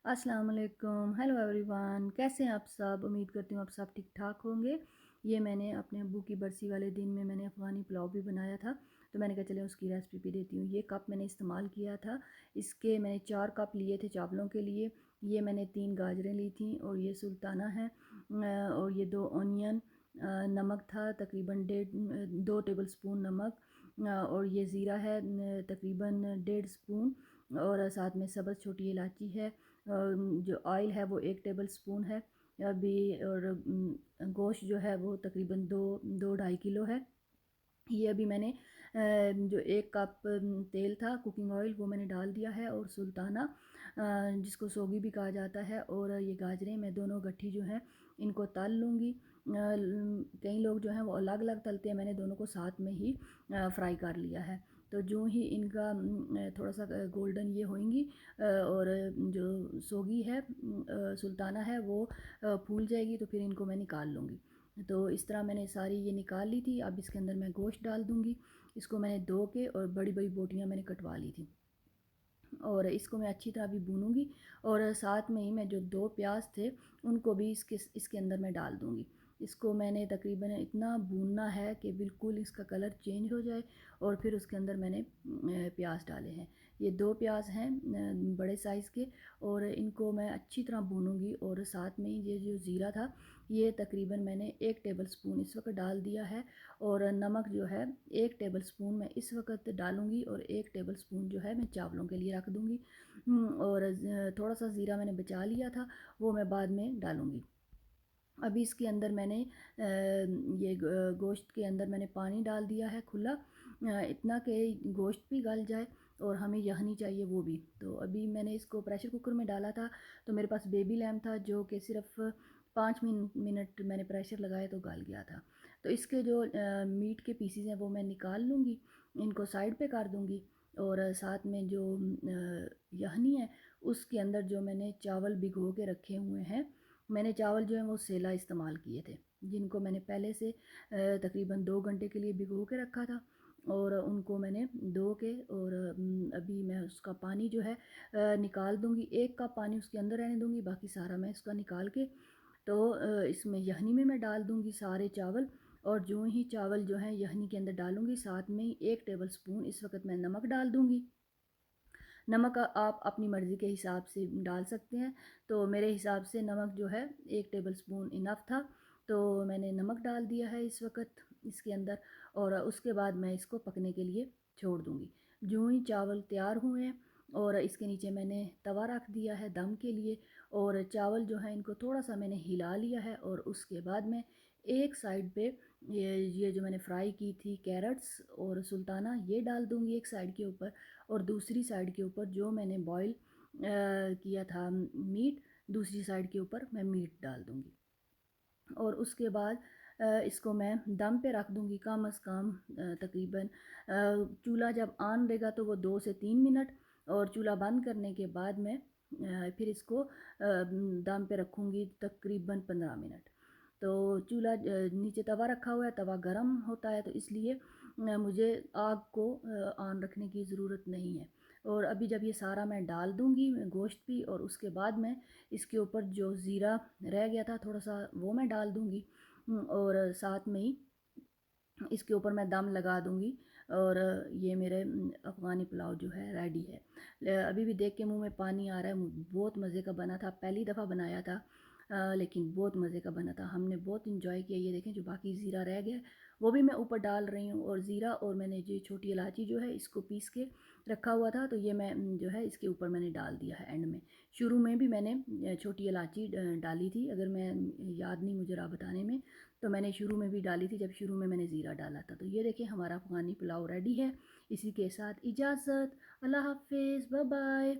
अस्सलाम वालेकुम, hello everyone. कैसे हैं आप सब? उम्मीद करती हूँ आप सब ठीक ठाक होंगे। ये मैंने अपने अब्बू की बरसी वाले दिन में मैंने अफ़गानी पुलाव भी बनाया था, तो मैंने कहा चले उसकी रेसिपी भी देती हूँ। ये कप मैंने इस्तेमाल किया था, इसके मैंने 4 कप लिए थे चावलों के लिए। ये मैंने 3 गाजरें ली थी और ये सुल्ताना है और ये 2 ऑनियन, नमक था तकरीबन 2 टेबल स्पून नमक, और ये ज़ीरा है तकरीबन 1.5 स्पून, और साथ में सब्ज़ छोटी इलायची है। जो ऑयल है वो 1 टेबल स्पून है अभी, और गोश्त जो है वो तकरीबन दो ढाई किलो है। ये अभी मैंने जो 1 कप तेल था कुकिंग ऑयल वो मैंने डाल दिया है, और सुल्ताना जिसको सोगी भी कहा जाता है, और ये गाजरें मैं दोनों गट्ठी जो हैं इनको तल लूँगी। कई लोग जो हैं वो अलग अलग तलते हैं, मैंने दोनों को साथ में ही फ्राई कर लिया है। तो जो ही इनका थोड़ा सा गोल्डन ये होंगी और जो सोगी है सुल्ताना है वो फूल जाएगी, तो फिर इनको मैं निकाल लूँगी। तो इस तरह मैंने सारी ये निकाल ली थी। अब इसके अंदर मैं गोश्त डाल दूँगी। इसको मैंने धो के और बड़ी बड़ी बोटियाँ मैंने कटवा ली थी, और इसको मैं अच्छी तरह भी भूनूंगी। और साथ में ही मैं जो 2 प्याज थे उनको भी इसके अंदर मैं डाल दूँगी। इसको मैंने तकरीबन इतना भूनना है कि बिल्कुल इसका कलर चेंज हो जाए, और फिर उसके अंदर मैंने प्याज डाले हैं। ये 2 प्याज हैं बड़े साइज़ के, और इनको मैं अच्छी तरह भूनूंगी। और साथ में ही ये जो ज़ीरा था ये तकरीबन मैंने 1 टेबल स्पून इस वक्त डाल दिया है, और नमक जो है 1 टेबल स्पून मैं इस वक्त डालूँगी, और 1 टेबल स्पून जो है मैं चावलों के लिए रख दूँगी। और थोड़ा सा ज़ीरा मैंने बचा लिया था, वो मैं बाद में डालूँगी। अभी इसके अंदर मैंने ये गोश्त के अंदर मैंने पानी डाल दिया है खुला, इतना कि गोश्त भी गल जाए और हमें यखनी चाहिए वो भी। तो अभी मैंने इसको प्रेशर कुकर में डाला था, तो मेरे पास बेबी लैम्प था जो कि सिर्फ 5 मिनट मैंने प्रेशर लगाया तो गल गया था। तो इसके जो मीट के पीसीज हैं वो मैं निकाल लूँगी, इनको साइड पे कर दूँगी। और साथ में जो यखनी है उसके अंदर जो मैंने चावल भिगो के रखे हुए हैं, मैंने चावल जो है वो सेला इस्तेमाल किए थे, जिनको मैंने पहले से तकरीबन 2 घंटे के लिए भिगो के रखा था, और उनको मैंने धो के और अभी मैं उसका पानी जो है निकाल दूँगी। 1 कप पानी उसके अंदर रहने दूँगी, बाकी सारा मैं इसका निकाल के तो इसमें यखनी में मैं डाल दूँगी सारे चावल। और जो ही चावल जो हैं यखनी के अंदर डालूँगी, साथ में ही 1 टेबल स्पून इस वक्त मैं नमक डाल दूँगी। नमक आप अपनी मर्ज़ी के हिसाब से डाल सकते हैं, तो मेरे हिसाब से नमक जो है 1 टेबल स्पून इनफ था, तो मैंने नमक डाल दिया है इस वक्त इसके अंदर। और उसके बाद मैं इसको पकने के लिए छोड़ दूँगी। जो ही चावल तैयार हुए हैं, और इसके नीचे मैंने तवा रख दिया है दम के लिए, और चावल जो है इनको थोड़ा सा मैंने हिला लिया है, और उसके बाद मैं एक साइड पे ये जो मैंने फ्राई की थी कैरेट्स और सुल्ताना ये डाल दूँगी एक साइड के ऊपर, और दूसरी साइड के ऊपर जो मैंने बॉईल किया था मीट, दूसरी साइड के ऊपर मैं मीट डाल दूँगी। और उसके बाद इसको मैं दम पे रख दूँगी कम अज़ कम तकरीबन चूल्हा जब ऑन रहेगा तो वो 2 से 3 मिनट, और चूल्हा बंद करने के बाद मैं फिर इसको दम पे रखूँगी तकरीबन 15 मिनट। तो चूल्हा नीचे तवा रखा हुआ है, तवा गरम होता है, तो इसलिए मुझे आग को ऑन रखने की ज़रूरत नहीं है। और अभी जब ये सारा मैं डाल दूँगी गोश्त भी, और उसके बाद मैं इसके ऊपर जो ज़ीरा रह गया था थोड़ा सा वो मैं डाल दूँगी, और साथ में ही इसके ऊपर मैं दम लगा दूँगी। और ये मेरे अफ़गानी पुलाव जो है रेडी है। अभी भी देख के मुंह में पानी आ रहा है। बहुत मज़े का बना था, पहली दफ़ा बनाया था, लेकिन बहुत मज़े का बना था, हमने बहुत इंजॉय किया। ये देखें जो बाकी ज़ीरा रह गया वो भी मैं ऊपर डाल रही हूँ, और ज़ीरा और मैंने जो छोटी इलायची जो है इसको पीस के रखा हुआ था, तो ये मैं जो है इसके ऊपर मैंने डाल दिया है एंड में। शुरू में भी मैंने छोटी इलायची डाली थी, अगर मैं याद नहीं मुझे रहा बताने में, तो मैंने शुरू में भी डाली थी जब शुरू में मैंने ज़ीरा डाला था। तो ये देखिए हमारा अफ़गानी पुलाव रेडी है। इसी के साथ इजाज़त, अल्लाह हाफ़िज़, बाय बाय।